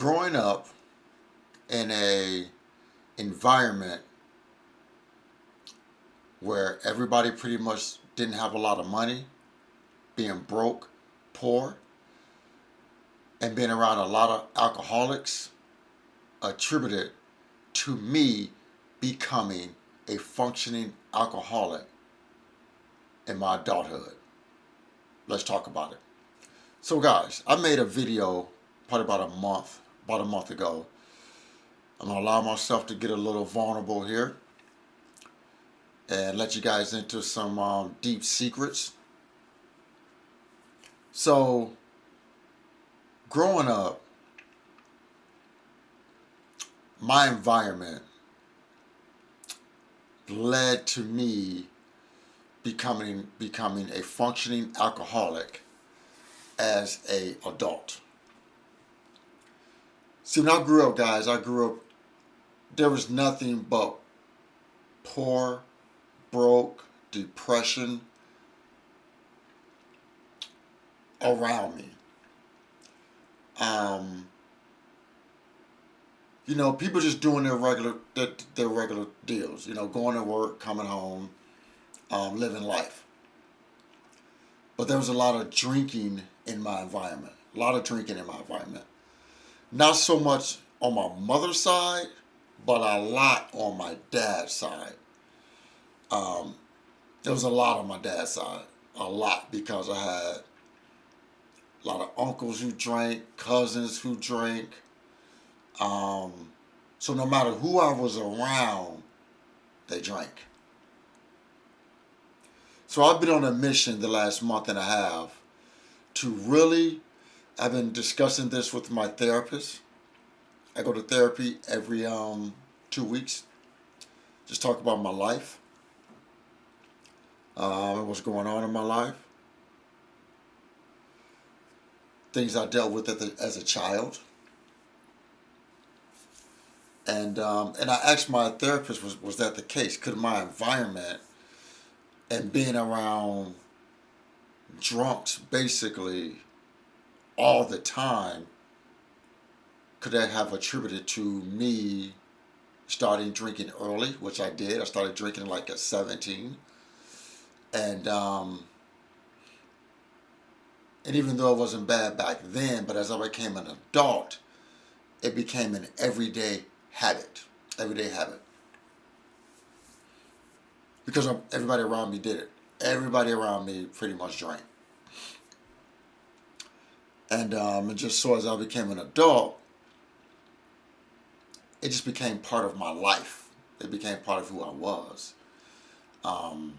Growing up in a environment where everybody pretty much didn't have a lot of money, being broke, poor, and being around a lot of alcoholics attributed to me becoming a functioning alcoholic in my adulthood. Let's talk about it. So guys, I made a video probably about a month ago. I'm gonna allow myself to get a little vulnerable here and let you guys into some deep secrets. So, growing up, my environment led to me becoming a functioning alcoholic as a adult. See, when I grew up, guys, there was nothing but poor, broke, depression around me. Um, people just doing their regular deals. Going to work, coming home, living life. But there was a lot of drinking in my environment. A lot of drinking in my environment. Not so much on my mother's side, but a lot on my dad's side. Um, there was a lot on my dad's side. A lot because I had a lot of uncles who drank, cousins who drank. Um, so no matter who I was around, they drank. So I've been on a mission the last month and a half to really, I've been discussing this with my therapist. I go to therapy every 2 weeks. Just talk about my life, what's going on in my life, things I dealt with as a child. And I asked my therapist, was that the case? Could my environment and being around drunks basically all the time, could that have attributed to me starting drinking early, which I did. I started drinking like at 17. And and even though it wasn't bad back then, but as I became an adult, it became an everyday habit. Everyday habit. Because everybody around me did it. Everybody around me pretty much drank. And just so as I became an adult, it just became part of my life. It became part of who I was. Um,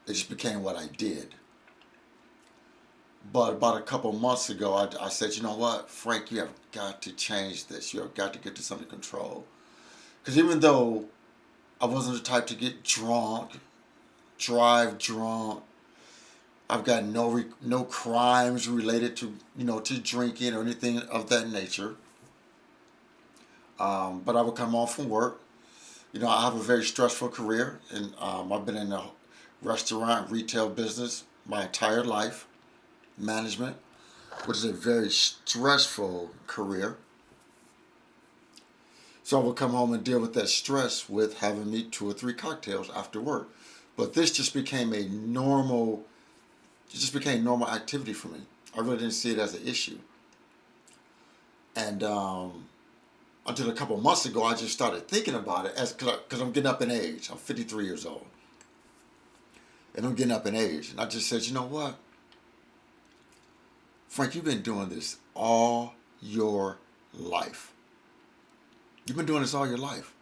it just became what I did. But about a couple months ago, I said, you know what, Frank, you have got to change this. You have got to get this under control. Because even though I wasn't the type to get drunk, drive drunk, I've got no crimes related to to drinking or anything of that nature. But I would come home from work. I have a very stressful career, and I've been in the restaurant retail business my entire life, management, which is a very stressful career. So I would come home and deal with that stress with having me 2 or 3 cocktails after work. But this just became it just became normal activity for me. I really didn't see it as an issue. And until a couple months ago, I just started thinking about it because I'm getting up in age. I'm 53 years old. And I'm getting up in age. And I just said, you know what? Frank, you've been doing this all your life. You've been doing this all your life.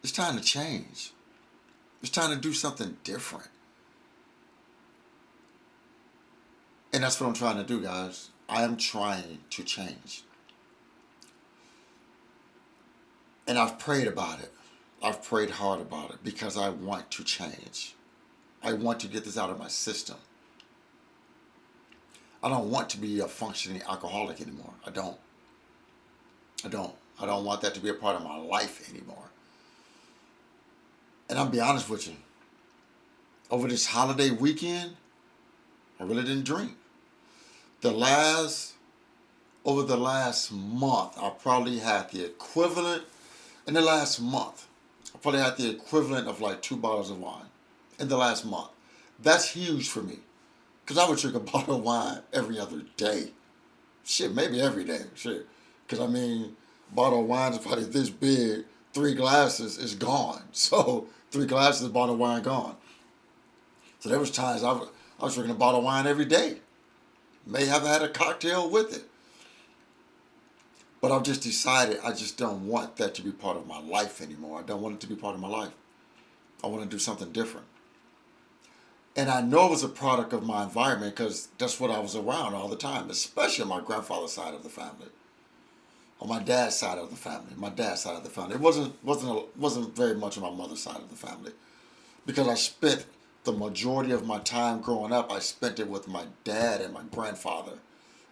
It's time to change. It's time to do something different. And that's what I'm trying to do, guys. I am trying to change. And I've prayed about it. I've prayed hard about it because I want to change. I want to get this out of my system. I don't want to be a functioning alcoholic anymore. I don't. I don't. I don't want that to be a part of my life anymore. And I'll be honest with you. Over this holiday weekend, I really didn't drink. The last over the last month, I probably had the equivalent, in the last month, I probably had the equivalent of like 2 bottles of wine in the last month. That's huge for me. Because I would drink a bottle of wine every other day. Shit, maybe every day. Shit. Because I mean, a bottle of wine is probably this big. 3 glasses is gone. So 3 glasses, a bottle of wine gone. So there was times I was drinking a bottle of wine every day. May have had a cocktail with it. But I've just decided I just don't want that to be part of my life anymore. I don't want it to be part of my life. I want to do something different. And I know it was a product of my environment because that's what I was around all the time, especially on my grandfather's side of the family, on my dad's side of the family, my dad's side of the family. It wasn't very much on my mother's side of the family because I spent the majority of my time growing up. I spent it with my dad and my grandfather,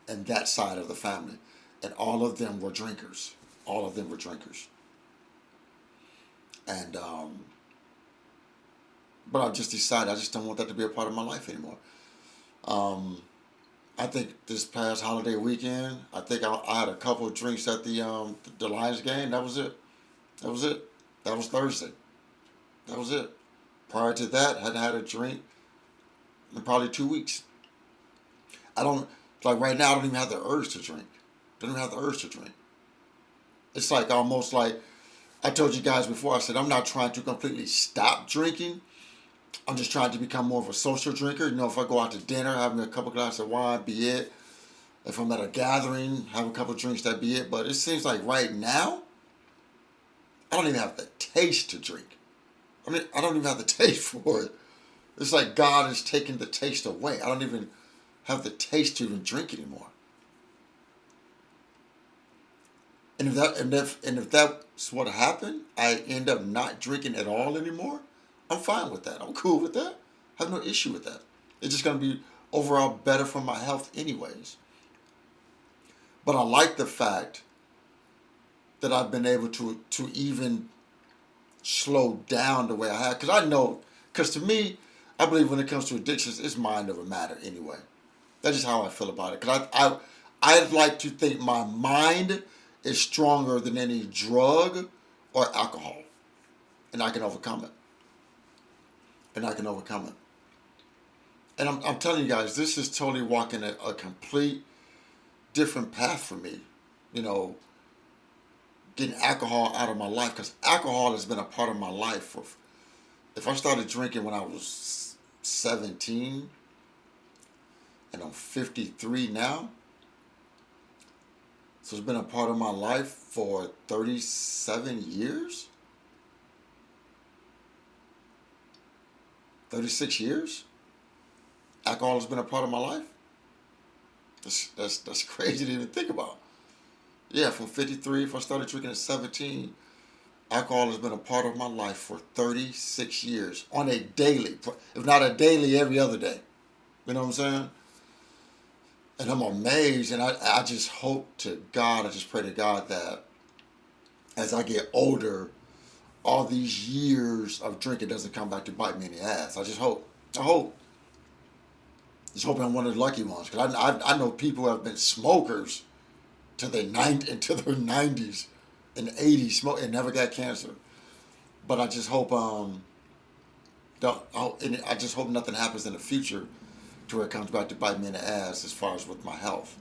and that side of the family, and all of them were drinkers. All of them were drinkers, and but I just decided I just don't want that to be a part of my life anymore. Um, I think this past holiday weekend, I think I had a couple of drinks at the Lions game. That was it. That was it. That was Thursday. That was it. Prior to that, I hadn't had a drink in probably 2 weeks. I don't like right now. I don't even have the urge to drink. Don't even have the urge to drink. It's like almost like I told you guys before. I said I'm not trying to completely stop drinking. I'm just trying to become more of a social drinker. You know, if I go out to dinner, having a couple glasses of wine, be it. If I'm at a gathering, have a couple of drinks, that be it. But it seems like right now, I don't even have the taste to drink. I mean, I don't even have the taste for it. It's like God is taking the taste away. I don't even have the taste to even drink anymore. And if that's what happened, I end up not drinking at all anymore. I'm fine with that. I'm cool with that. I have no issue with that. It's just gonna be overall better for my health anyways. But I like the fact that I've been able to even slow down the way I have. Because I know, because to me, I believe when it comes to addictions, it's mind over matter anyway. That's just how I feel about it. Because I'd like to think my mind is stronger than any drug or alcohol. And I can overcome it. And I can overcome it. And I'm telling you guys, this is totally walking a complete different path for me. You know, getting alcohol out of my life. Because alcohol has been a part of my life for, if I started drinking when I was 17 and I'm 53 now, so it's been a part of my life for 37 years, 36 years. Alcohol has been a part of my life. That's crazy to even think about. Yeah, from 53, if I started drinking at 17, alcohol has been a part of my life for 36 years on a daily, if not a daily, every other day. You know what I'm saying? And I'm amazed, and I just hope to God, I just pray to God that as I get older, all these years of drinking doesn't come back to bite me in the ass. I just hope. I hope. Just hoping I'm one of the lucky ones. Because I know people who have been smokers into their 90s and 80s, smoke and never got cancer. But I just hope I just hope nothing happens in the future to where it comes back to bite me in the ass as far as with my health.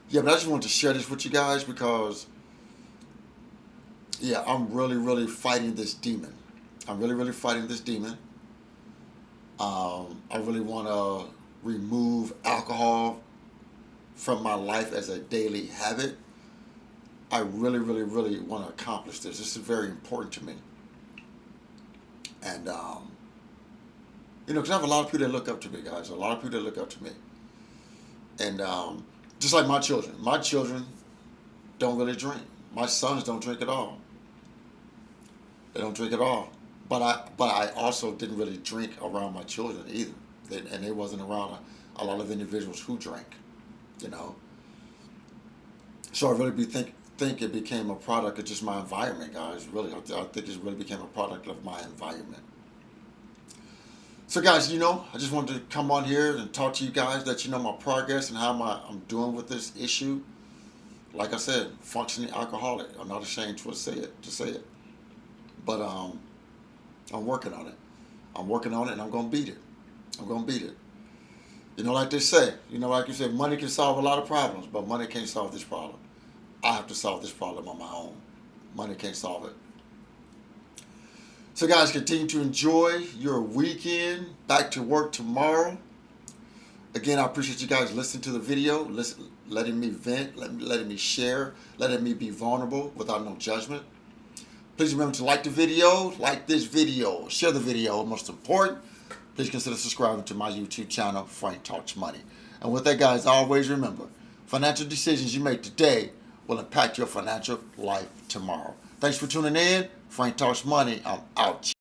Yeah, but I just wanted to share this with you guys because, yeah, I'm really, really fighting this demon. I'm really, really fighting this demon. I really want to remove alcohol from my life as a daily habit. I really, really, really want to accomplish this. This is very important to me. And, because I have a lot of people that look up to me, guys. A lot of people that look up to me. And just like my children don't really drink. My sons don't drink at all. They don't drink at all. But I also didn't really drink around my children either. And they wasn't around a lot of individuals who drank, you know. So I really think it became a product of just my environment, guys. Really, I think it really became a product of my environment. So guys, I just wanted to come on here and talk to you guys, let you know my progress and how I'm doing with this issue. Like I said, functioning alcoholic. I'm not ashamed to say it. But I'm working on it. I'm working on it, and I'm gonna beat it. I'm gonna beat it. Like they say, like you said, money can solve a lot of problems, but money can't solve this problem. I have to solve this problem on my own. Money can't solve it. So guys, continue to enjoy your weekend. Back to work tomorrow. Again, I appreciate you guys listening to the video, letting me vent, letting me share, letting me be vulnerable without no judgment. Please remember to like this video, share the video. Most important, please consider subscribing to my YouTube channel, Frank Talks Money. And with that, guys, always remember, financial decisions you make today will impact your financial life tomorrow. Thanks for tuning in. Frank Talks Money. I'm out.